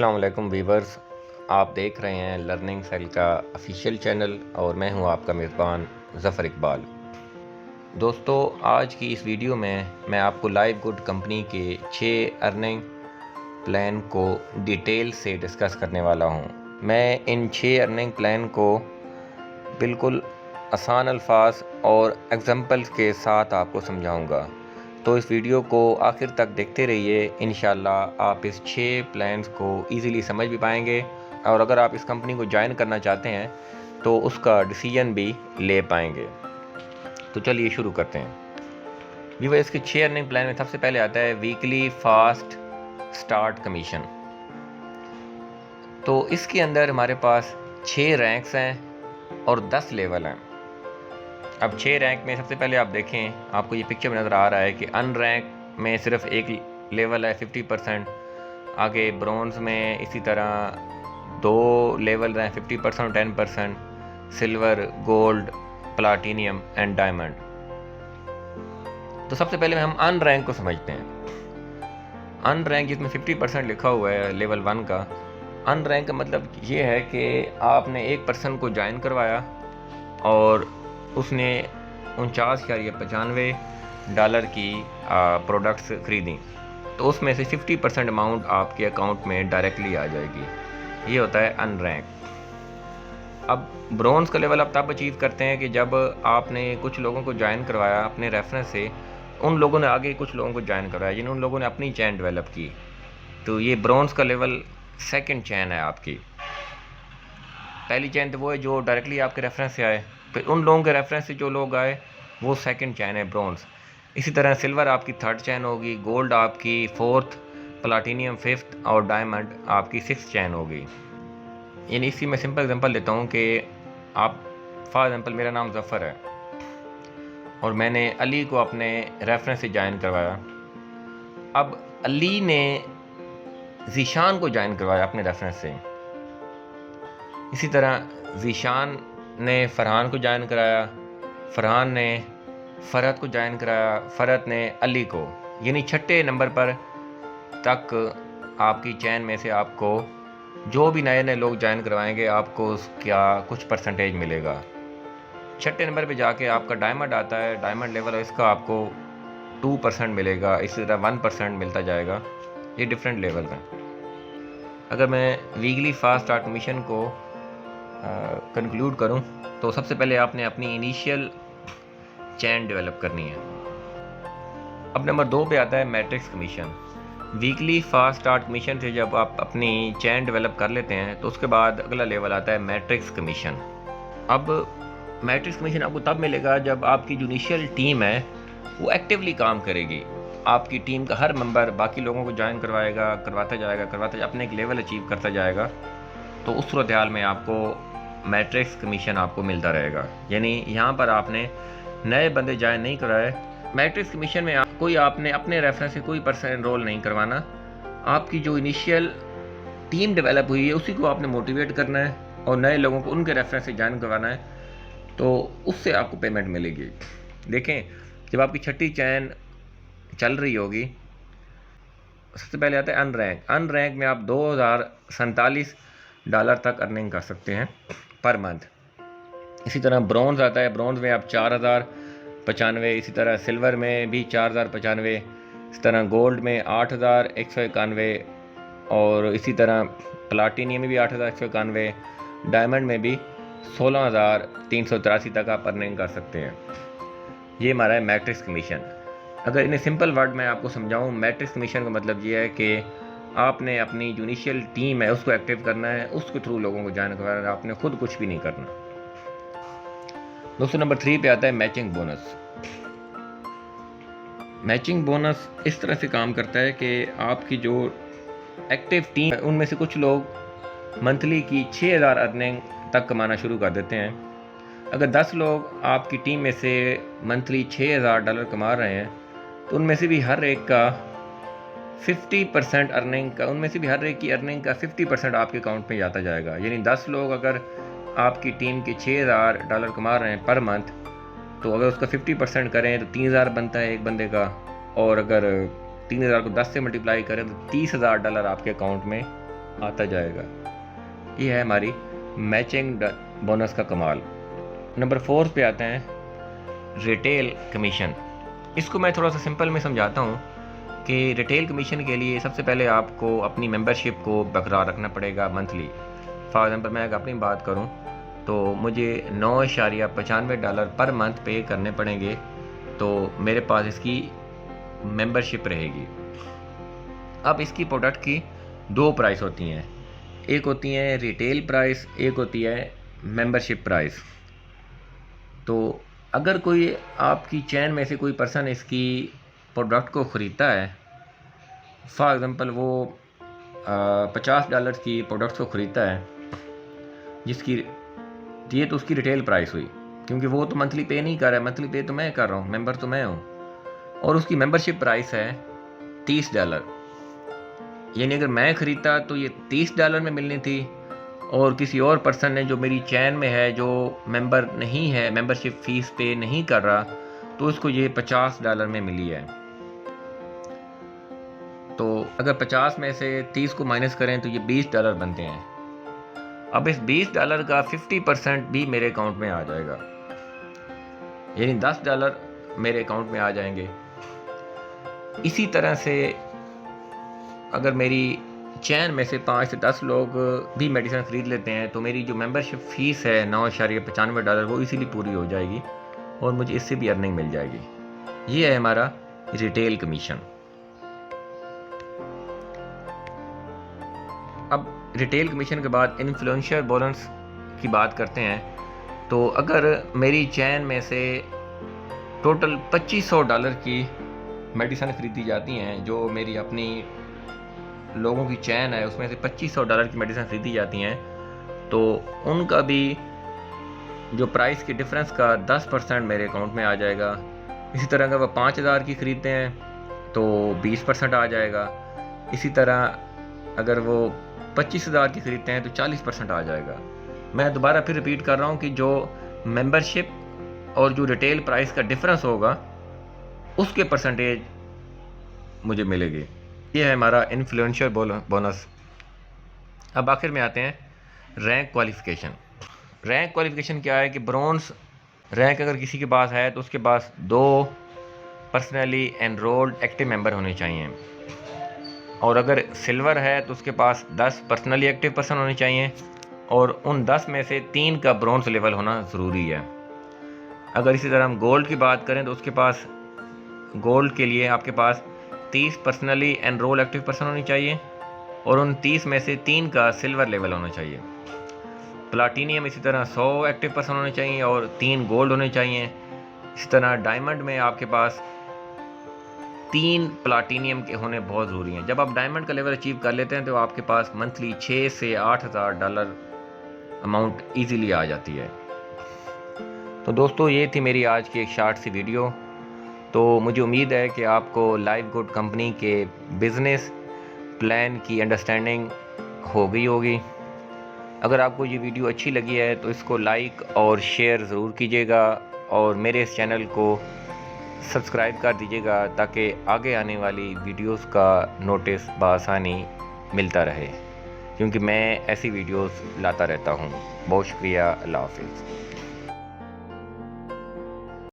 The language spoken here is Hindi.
अस्सलाम वालेकुम वीवर्स, आप देख रहे हैं लर्निंग सेल का ऑफिशियल चैनल और मैं हूं आपका मेज़बान ज़फ़र इकबाल। दोस्तों, आज की इस वीडियो में मैं आपको लाइव गुड कंपनी के 6 अर्निंग प्लान को डिटेल से डिस्कस करने वाला हूं। मैं इन 6 अर्निंग प्लान को बिल्कुल आसान अल्फाज और एग्जांपल्स के साथ आपको समझाऊंगा, तो इस वीडियो को आखिर तक देखते रहिए। इंशाल्लाह आप इस 6 प्लान्स को इजीली समझ भी पाएंगे और अगर आप इस कंपनी को ज्वाइन करना चाहते हैं तो उसका डिसीजन भी ले पाएंगे। तो चलिए शुरू करते हैं। वीवर, इसके 6 अर्निंग प्लान में सबसे पहले आता है वीकली फास्ट स्टार्ट कमीशन। तो इसके अंदर हमारे पास 6 रैंक्स हैं और 10 लेवल हैं। अब 6 रैंक में सबसे पहले आप देखें, आपको ये पिक्चर में नज़र आ रहा है कि अन रैंक में सिर्फ एक लेवल है 50%, आगे ब्रॉन्ज में इसी तरह 2 लेवल हैं 50% 10%, silver, gold, platinum and diamond. तो सबसे पहले हम अन रैंक को समझते हैं। अन रैंक जिसमें 50% लिखा हुआ है लेवल 1 का, अन रैंक का मतलब ये है कि आपने एक पर्सन को ज्वाइन करवाया और उसने $49.95 की प्रोडक्ट्स ख़रीदी, तो उसमें से 50% अमाउंट आपके अकाउंट में डायरेक्टली आ जाएगी। ये होता है अन रैंक। अब ब्रॉन्ज का लेवल आप तब अचीव करते हैं कि जब आपने कुछ लोगों को ज्वाइन करवाया अपने रेफरेंस से, उन लोगों ने आगे कुछ लोगों को ज्वाइन करवाया जिन उन लोगों ने अपनी चैन डेवलप की, तो ये ब्रॉन्ज का लेवल सेकंड चैन है आपकी। पहली चैन तो वो है जो डायरेक्टली आपके रेफरेंस से आए, फिर उन लोगों के रेफरेंस से जो लोग आए वो सेकंड चैन है ब्रॉन्ज। इसी तरह सिल्वर आपकी थर्ड चैन होगी, गोल्ड आपकी फोर्थ, प्लाटीनियम फिफ्थ और डायमंड आपकी सिक्स्थ चैन होगी। यानी इसी में सिंपल एग्जांपल देता हूँ कि आप फॉर एग्जांपल मेरा नाम ज़फ़र है और मैंने अली को अपने रेफरेंस से ज्वाइन करवाया। अब अली ने ज़ीशान को ज्वाइन करवाया अपने रेफरेंस से। इसी तरह ज़ीशान ने फ़रहान को ज्वाइन कराया, फ़रहान ने फ़रहत को ज्वाइन कराया, फ़रहत ने अली को। यानी छठे नंबर पर तक आपकी चैन में से आपको जो भी नए नए लोग ज्वाइन करवाएंगे आपको उसका कुछ परसेंटेज मिलेगा। छठे नंबर पे जाके आपका डायमंड आता है, डायमंड लेवल है, इसका आपको 2% मिलेगा। इसी तरह 1% मिलता जाएगा। ये डिफरेंट लेवल हैं। अगर मैं वीकली फास्ट स्टार्ट मिशन को कंक्लूड करूं तो सबसे पहले आपने अपनी इनिशियल चैन डेवलप करनी है। अब नंबर 2 पे आता है matrix commission. Weekly fast start commission से जब आप अपनी चैन डेवलप कर लेते हैं तो उसके बाद अगला लेवल आता है मैट्रिक्स कमीशन। अब मैट्रिक्स कमीशन आपको तब मिलेगा जब आपकी जो इनिशियल टीम है वो एक्टिवली काम करेगी। आपकी टीम का हर मेंबर बाकी लोगों को ज्वाइन करवाता जाएगा, अपने एक लेवल अचीव करता जाएगा, तो उस सूरत हाल में आपको मैट्रिक्स कमीशन आपको मिलता रहेगा। यानी यहाँ पर आपने नए बंदे ज्वाइन नहीं कराए। मैट्रिक्स कमीशन में आपने अपने रेफरेंस से कोई पर्सन एनरोल नहीं करवाना। आपकी जो इनिशियल टीम डेवलप हुई है उसी को आपने मोटिवेट करना है और नए लोगों को उनके रेफरेंस से ज्वाइन करवाना है, तो उससे आपको पेमेंट मिलेगी। देखें, जब आपकी छठी चैन चल रही होगी, सबसे पहले आता है अन रैंक। अन रैंक में आप $2,047 तक अर्निंग कर सकते हैं पर मंथ। इसी तरह ब्रॉन्ज आता है, ब्रॉन्ज में आप 4,095, इसी तरह सिल्वर में भी 4,095, इसी तरह गोल्ड में 8,191 और इसी तरह प्लाटीनियम में भी 8,191, डायमंड में भी 16,383 तक आप अर्निंग कर सकते हैं। ये हमारा है मैट्रिक्स कमीशन। अगर इन्हें सिंपल वर्ड में आपको समझाऊं, मैट्रिक्स कमीशन का मतलब ये है कि आपने अपनी जो इनिशियल टीम है उसको एक्टिव करना है, उसके थ्रू लोगों को ज्वाइन करवाना है, आपने खुद कुछ भी नहीं करना। दोस्तों, नंबर 3 पे आता है मैचिंग बोनस। मैचिंग बोनस इस तरह से काम करता है कि आपकी जो एक्टिव टीम है उनमें से कुछ लोग मंथली की 6,000 अर्निंग तक कमाना शुरू कर देते हैं। अगर 10 लोग आपकी टीम में से मंथली $6,000 कमा रहे हैं तो उनमें से भी हर एक का 50% अर्निंग का, उनमें से भी हर एक की अर्निंग का 50% आपके अकाउंट में जाता जाएगा। यानी 10 लोग अगर आपकी टीम के $6,000 कमा रहे हैं पर मंथ, तो अगर उसका 50% करें तो 3,000 बनता है एक बंदे का, और अगर 3,000 को 10 से मल्टीप्लाई करें तो $30,000 आपके अकाउंट में आता जाएगा। ये है हमारी मैचिंग बोनस का कमाल। नंबर 4 पे आते हैं रिटेल कमीशन। इसको मैं थोड़ा सा सिंपल में समझाता हूँ कि रिटेल कमीशन के लिए सबसे पहले आपको अपनी मेंबरशिप को बरकरार रखना पड़ेगा मंथली। फॉर एग्जांपल मैं अगर अपनी बात करूँ तो मुझे $9.95 पर मंथ पे करने पड़ेंगे, तो मेरे पास इसकी मेंबरशिप रहेगी। अब इसकी प्रोडक्ट की 2 प्राइस होती हैं, एक होती है रिटेल प्राइस, एक होती है मेंबरशिप प्राइस। तो अगर कोई आपकी चैन में से कोई पर्सन इसकी प्रोडक्ट को ख़रीदता है, फॉर एग्ज़ाम्पल वो $50 की प्रोडक्ट्स को ख़रीदता है, जिसकी ये तो उसकी रिटेल प्राइस हुई, क्योंकि वो तो मंथली पे नहीं कर रहा है, मंथली पे तो मैं कर रहा हूँ, मेंबर तो मैं हूँ। और उसकी मेंबरशिप प्राइस है $30। यानी अगर मैं ख़रीदता तो ये $30 में मिलनी थी, और किसी और पर्सन ने जो मेरी चैन में है, जो मेंबर नहीं है, मेंबरशिप फ़ीस पे नहीं कर रहा, तो उसको ये $50 में मिली है। तो अगर 50 में से 30 को माइनस करें तो ये $20 बनते हैं। अब इस $20 का 50% भी मेरे अकाउंट में आ जाएगा, यानी $10 मेरे अकाउंट में आ जाएंगे। इसी तरह से अगर मेरी चैन में से 5 से 10 लोग भी मेडिसिन ख़रीद लेते हैं, तो मेरी जो मेंबरशिप फ़ीस है $9.95 वो इसीलिए पूरी हो जाएगी, और मुझे इससे भी अर्निंग मिल जाएगी। ये है हमारा रिटेल कमीशन। अब रिटेल कमीशन के बाद इन्फ्लुएंसर बोनस की बात करते हैं। तो अगर मेरी चैन में से टोटल $2500 की मेडिसिन ख़रीदी जाती हैं, जो मेरी अपनी लोगों की चैन है उसमें से $2500 की मेडिसिन ख़रीदी जाती हैं, तो उनका भी जो प्राइस की डिफरेंस का 10% मेरे अकाउंट में आ जाएगा। इसी तरह अगर वह 5000 की ख़रीदते हैं तो 20% आ जाएगा। इसी तरह अगर वो 25,000 की ख़रीदते हैं तो 40% आ जाएगा। मैं दोबारा फिर रिपीट कर रहा हूँ कि जो मेंबरशिप और जो रिटेल प्राइस का डिफरेंस होगा उसके परसेंटेज मुझे मिलेगी। ये है हमारा इन्फ्लुएंसर बोनस। अब आखिर में आते हैं रैंक क्वालिफ़िकेशन। रैंक क्वालिफ़िकेशन क्या है कि ब्रॉन्ज़ रैंक अगर किसी के पास है तो उसके पास 2 पर्सनली एनरोल्ड एक्टिव मेंबर होने चाहिए, और अगर सिल्वर है तो उसके पास 10 पर्सनली एक्टिव पर्सन होने चाहिए, और उन 10 में से 3 का ब्रॉन्ज़ लेवल होना ज़रूरी है। अगर इसी तरह हम गोल्ड की बात करें तो उसके पास गोल्ड के लिए आपके पास 30 पर्सनली एनरोल एक्टिव पर्सन होनी चाहिए, और उन 30 में से 3 का सिल्वर लेवल होना चाहिए। प्लाटीनियम इसी तरह 100 एक्टिव पर्सन होने चाहिए और 3 गोल्ड होने चाहिए। इसी तरह डायमंड में आपके पास 3 प्लाटीनियम के होने बहुत ज़रूरी हैं। जब आप डायमंड का लेवल अचीव कर लेते हैं तो आपके पास मंथली $6,000 से $8,000 अमाउंट ईजीली आ जाती है। तो दोस्तों ये थी मेरी आज की एक शॉर्ट सी वीडियो। तो मुझे उम्मीद है कि आपको लाइव गुड कंपनी के बिज़नेस प्लान की अंडरस्टैंडिंग हो गई होगी। अगर आपको ये वीडियो अच्छी लगी है तो इसको लाइक और शेयर ज़रूर कीजिएगा, और मेरे इस चैनल को सब्सक्राइब कर दीजिएगा ताकि आगे आने वाली वीडियोस का नोटिस बआसानी मिलता रहे, क्योंकि मैं ऐसी वीडियोस लाता रहता हूँ। बहुत शुक्रिया। अल्लाह हाफ़िज़।